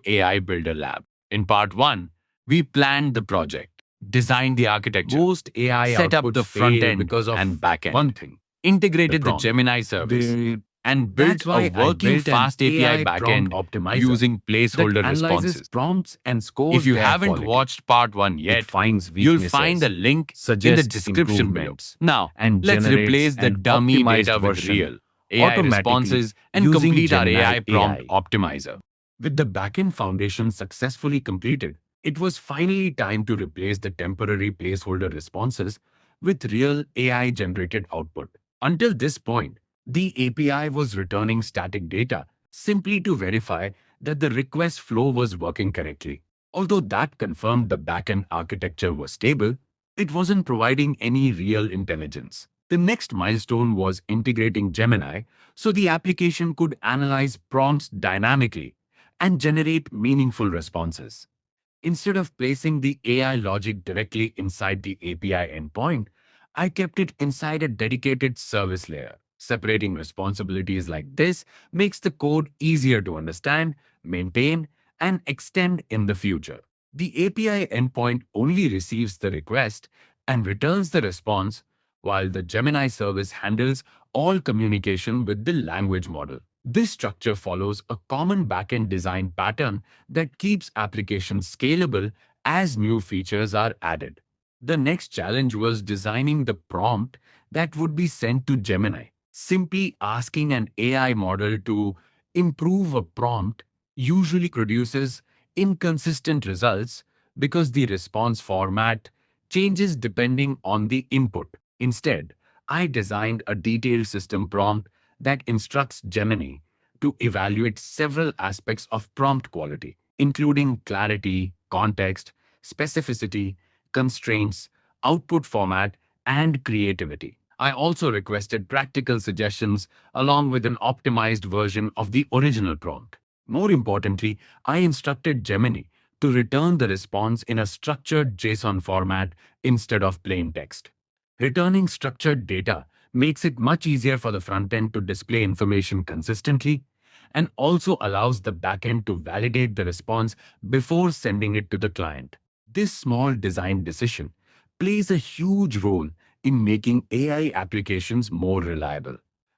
AI Builder Lab. In part 1, we planned the project, designed the architecture, most AI set up the front end because of and back end, one thing, integrated the Gemini service, and built a working FastAPI backend using placeholder responses. Prompts and If scores you their haven't quality. watched part 1 It yet, finds you'll weaknesses, find a link in the suggests description below. improvements, Now, and let's generates replace the an dummy optimized data with version real AI automatically responses and using complete our Gemini AI prompt AI. optimizer. With the backend foundation successfully completed, it was finally time to replace the temporary placeholder responses with real AI generated output. Until this point, the API was returning static data simply to verify that the request flow was working correctly. Although that confirmed the backend architecture was stable, it wasn't providing any real intelligence. The next milestone was integrating Gemini so the application could analyze prompts dynamically and generate meaningful responses. Instead of placing the AI logic directly inside the API endpoint, I kept it inside a dedicated service layer. Separating responsibilities like this makes the code easier to understand, maintain, and extend in the future. The API endpoint only receives the request and returns the response, while the Gemini service handles all communication with the language model. This structure follows a common backend design pattern that keeps applications scalable as new features are added. The next challenge was designing the prompt that would be sent to Gemini. Simply asking an AI model to improve a prompt usually produces inconsistent results because the response format changes depending on the input. Instead, I designed a detailed system prompt that instructs Gemini to evaluate several aspects of prompt quality, including clarity, context, specificity, constraints, output format, and creativity. I also requested practical suggestions along with an optimized version of the original prompt. More importantly, I instructed Gemini to return the response in a structured JSON format instead of plain text. Returning structured data makes it much easier for the front end to display information consistently and also allows the backend to validate the response before sending it to the client. This small design decision plays a huge role in making AI applications more reliable.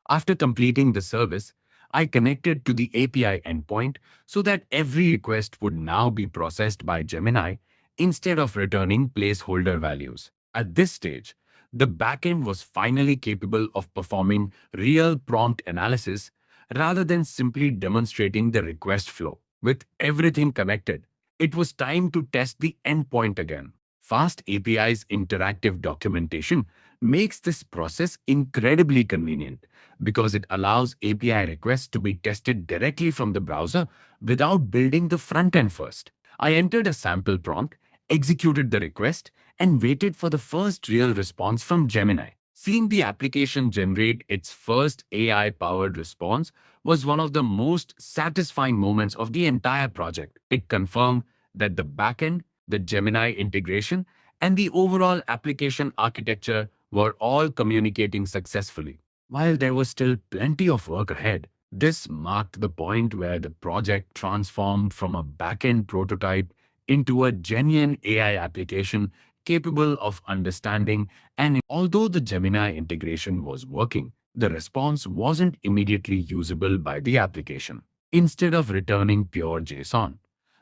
After completing the service, I connected to the API endpoint so that every request would now be processed by Gemini instead of returning placeholder values. At this stage, the backend was finally capable of performing real prompt analysis rather than simply demonstrating the request flow. With everything connected, it was time to test the endpoint again. Fast API's interactive documentation makes this process incredibly convenient because it allows API requests to be tested directly from the browser without building the front end first. I entered a sample prompt, executed the request, and waited for the first real response from Gemini. Seeing the application generate its first AI-powered response was one of the most satisfying moments of the entire project. It confirmed that the backend, the Gemini integration, and the overall application architecture were all communicating successfully. While there was still plenty of work ahead, this marked the point where the project transformed from a backend prototype into a genuine AI application capable of understanding. And although the Gemini integration was working, the response wasn't immediately usable by the application. Instead of returning pure JSON,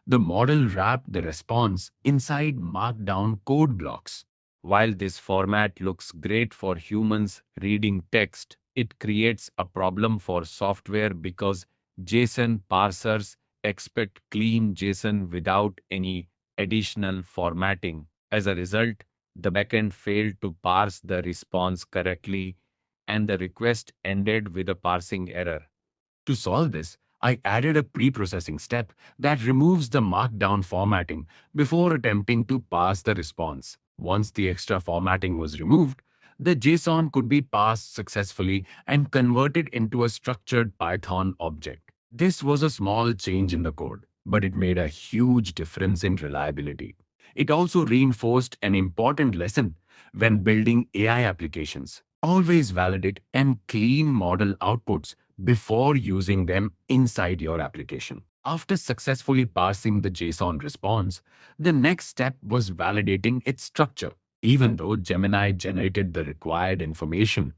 the model wrapped the response inside markdown code blocks. While this format looks great for humans reading text, it creates a problem for software because JSON parsers expect clean JSON without any additional formatting. As a result, the backend failed to parse the response correctly, and the request ended with a parsing error. To solve this, I added a pre-processing step that removes the markdown formatting before attempting to parse the response. Once the extra formatting was removed, the JSON could be parsed successfully and converted into a structured Python object. This was a small change in the code, but it made a huge difference in reliability. It also reinforced an important lesson when building AI applications. Always validate and clean model outputs before using them inside your application. After successfully parsing the JSON response, the next step was validating its structure. Even though Gemini generated the required information,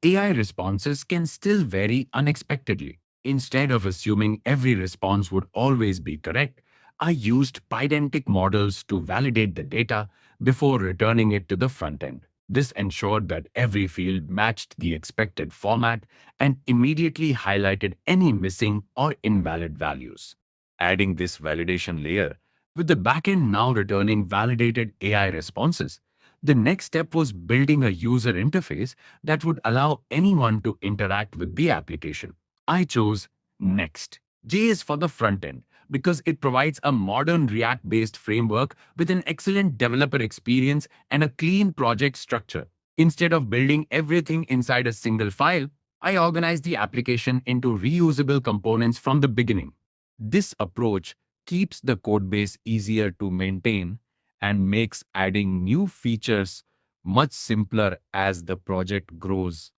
AI responses can still vary unexpectedly. Instead of assuming every response would always be correct, I used Pydantic models to validate the data before returning it to the front end. This ensured that every field matched the expected format and immediately highlighted any missing or invalid values. Adding this validation layer, with the backend now returning validated AI responses, the next step was building a user interface that would allow anyone to interact with the application. I chose Next.js for the front end because it provides a modern React-based framework with an excellent developer experience and a clean project structure. Instead of building everything inside a single file, I organized the application into reusable components from the beginning. This approach keeps the codebase easier to maintain and makes adding new features much simpler as the project grows.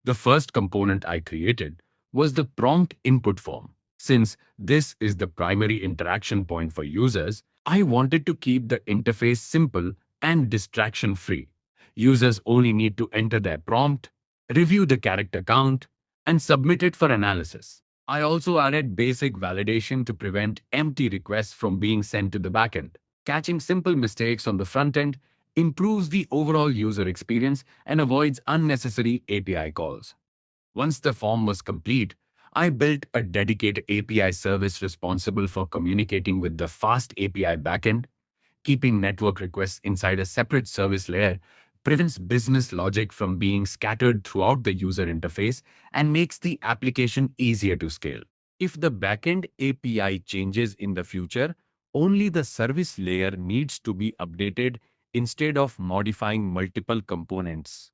The first component I created was the prompt input form. Since this is the primary interaction point for users, I wanted to keep the interface simple and distraction-free. Users only need to enter their prompt, review the character count, and submit it for analysis. I also added basic validation to prevent empty requests from being sent to the backend. Catching simple mistakes on the front end improves the overall user experience and avoids unnecessary API calls. Once the form was complete, I built a dedicated API service responsible for communicating with the FastAPI backend. Keeping network requests inside a separate service layer prevents business logic from being scattered throughout the user interface and makes the application easier to scale. If the backend API changes in the future, only the service layer needs to be updated instead of modifying multiple components.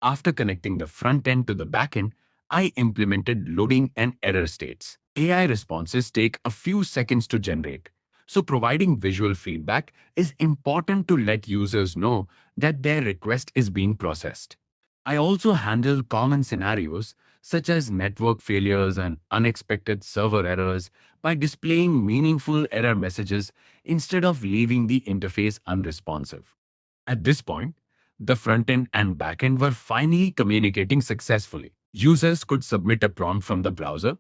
After connecting the front end to the back end, I implemented loading and error states. AI responses take a few seconds to generate, so providing visual feedback is important to let users know that their request is being processed. I also handle common scenarios such as network failures and unexpected server errors by displaying meaningful error messages instead of leaving the interface unresponsive. At this point, the front end and back end were finally communicating successfully. Users could submit a prompt from the browser,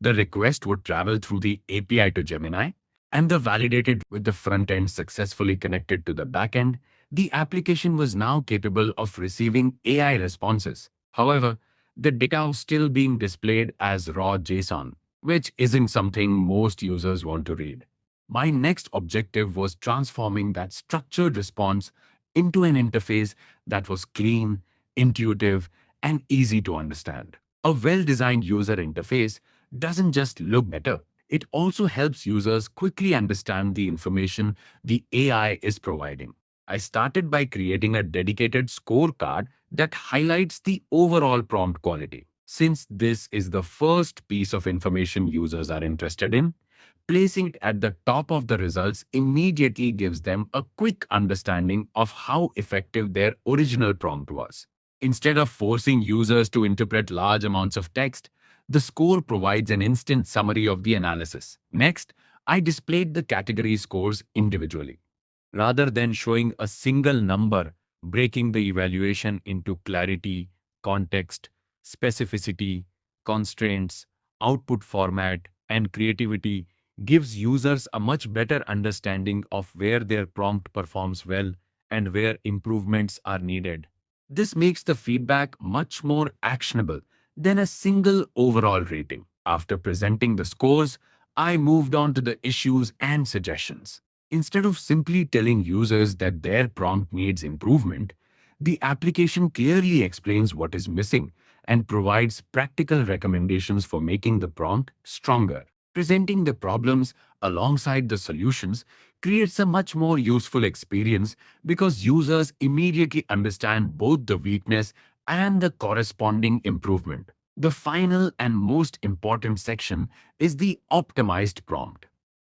the request would travel through the API to Gemini, and the validated with the front end successfully connected to the back end, the application was now capable of receiving AI responses. However, the data was still being displayed as raw JSON, which isn't something most users want to read. My next objective was transforming that structured response into an interface that was clean, intuitive, and easy to understand. A well-designed user interface doesn't just look better, it also helps users quickly understand the information the AI is providing. I started by creating a dedicated scorecard that highlights the overall prompt quality. Since this is the first piece of information users are interested in, placing it at the top of the results immediately gives them a quick understanding of how effective their original prompt was. Instead of forcing users to interpret large amounts of text, the score provides an instant summary of the analysis. Next, I displayed the category scores individually. Rather than showing a single number, breaking the evaluation into clarity, context, specificity, constraints, output format, and creativity gives users a much better understanding of where their prompt performs well and where improvements are needed. This makes the feedback much more actionable than a single overall rating. After presenting the scores, I moved on to the issues and suggestions. Instead of simply telling users that their prompt needs improvement, the application clearly explains what is missing and provides practical recommendations for making the prompt stronger. Presenting the problems alongside the solutions creates a much more useful experience because users immediately understand both the weakness and the corresponding improvement. The final and most important section is the optimized prompt.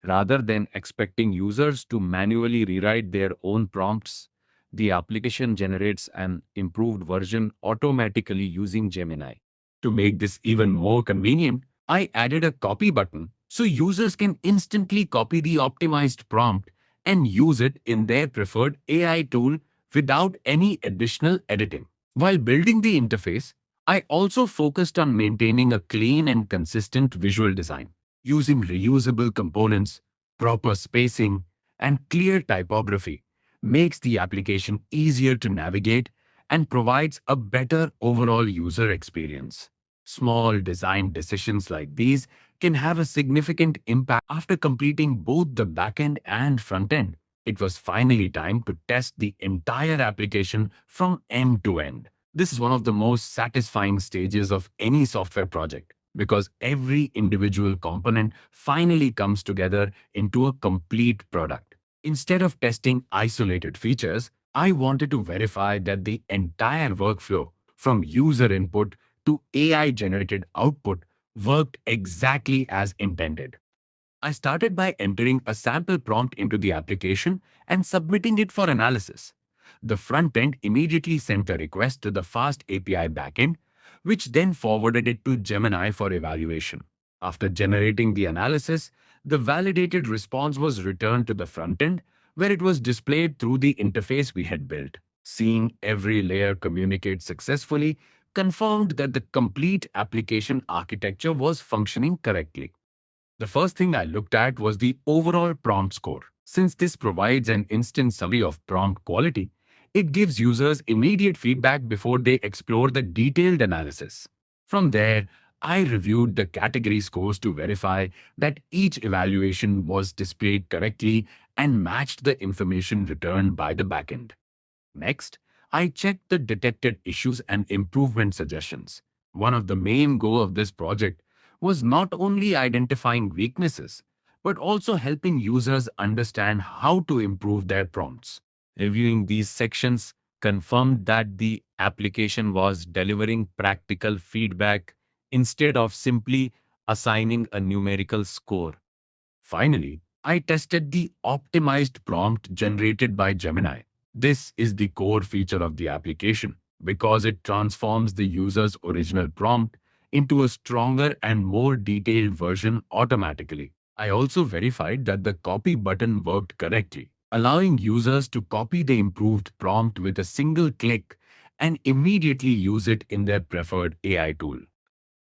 Rather than expecting users to manually rewrite their own prompts, the application generates an improved version automatically using Gemini. To make this even more convenient, I added a copy button so users can instantly copy the optimized prompt and use it in their preferred AI tool without any additional editing. While building the interface, I also focused on maintaining a clean and consistent visual design. Using reusable components, proper spacing, and clear typography makes the application easier to navigate and provides a better overall user experience. Small design decisions like these can have a significant impact. After completing both the backend and frontend, it was finally time to test the entire application from end to end. This is one of the most satisfying stages of any software project because every individual component finally comes together into a complete product. Instead of testing isolated features, I wanted to verify that the entire workflow, from user input to AI generated output, worked exactly as intended. I started by entering a sample prompt into the application and submitting it for analysis. The front end immediately sent a request to the FastAPI backend, which then forwarded it to Gemini for evaluation. After generating the analysis, the validated response was returned to the front end, where it was displayed through the interface we had built. Seeing every layer communicate successfully confirmed that the complete application architecture was functioning correctly. The first thing I looked at was the overall prompt score. Since this provides an instant summary of prompt quality, it gives users immediate feedback before they explore the detailed analysis. From there, I reviewed the category scores to verify that each evaluation was displayed correctly and matched the information returned by the backend. Next, I checked the detected issues and improvement suggestions. One of the main goals of this project was not only identifying weaknesses, but also helping users understand how to improve their prompts. Reviewing these sections confirmed that the application was delivering practical feedback instead of simply assigning a numerical score. Finally, I tested the optimized prompt generated by Gemini. This is the core feature of the application because it transforms the user's original prompt into a stronger and more detailed version automatically. I also verified that the copy button worked correctly, allowing users to copy the improved prompt with a single click and immediately use it in their preferred AI tool.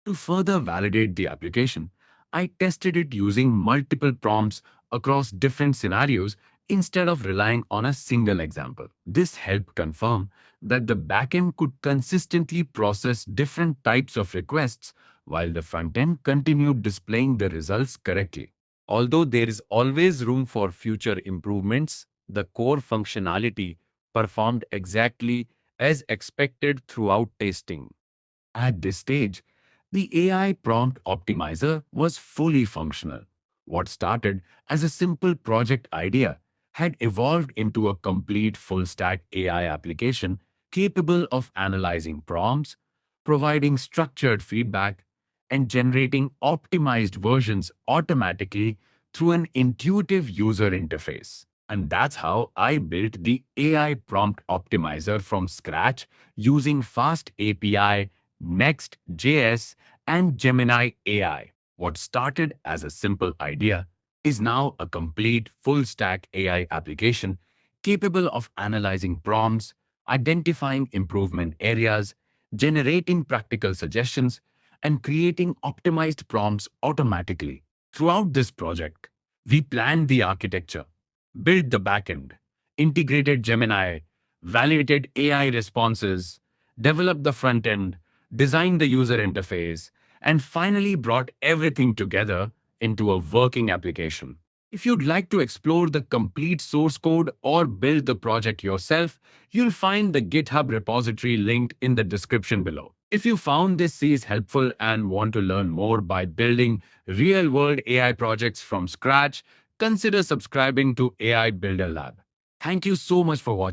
To further validate the application, I tested it using multiple prompts across different scenarios instead of relying on a single example. This helped confirm that the backend could consistently process different types of requests while the frontend continued displaying the results correctly. Although there is always room for future improvements, the core functionality performed exactly as expected throughout testing. At this stage, the AI prompt optimizer was fully functional. What started as a simple project idea had evolved into a complete full-stack AI application capable of analyzing prompts, providing structured feedback, and generating optimized versions automatically through an intuitive user interface. And that's how I built the AI prompt optimizer from scratch using FastAPI, Next.js, and Gemini AI. What started as a simple idea is now a complete full-stack AI application capable of analyzing prompts, identifying improvement areas, generating practical suggestions, and creating optimized prompts automatically. Throughout this project, we planned the architecture, built the backend, integrated Gemini, validated AI responses, developed the front end, designed the user interface, and finally brought everything together into a working application. If you'd like to explore the complete source code or build the project yourself, you'll find the GitHub repository linked in the description below. If you found this series helpful and want to learn more by building real-world AI projects from scratch, consider subscribing to AI Builder Lab. Thank you so much for watching.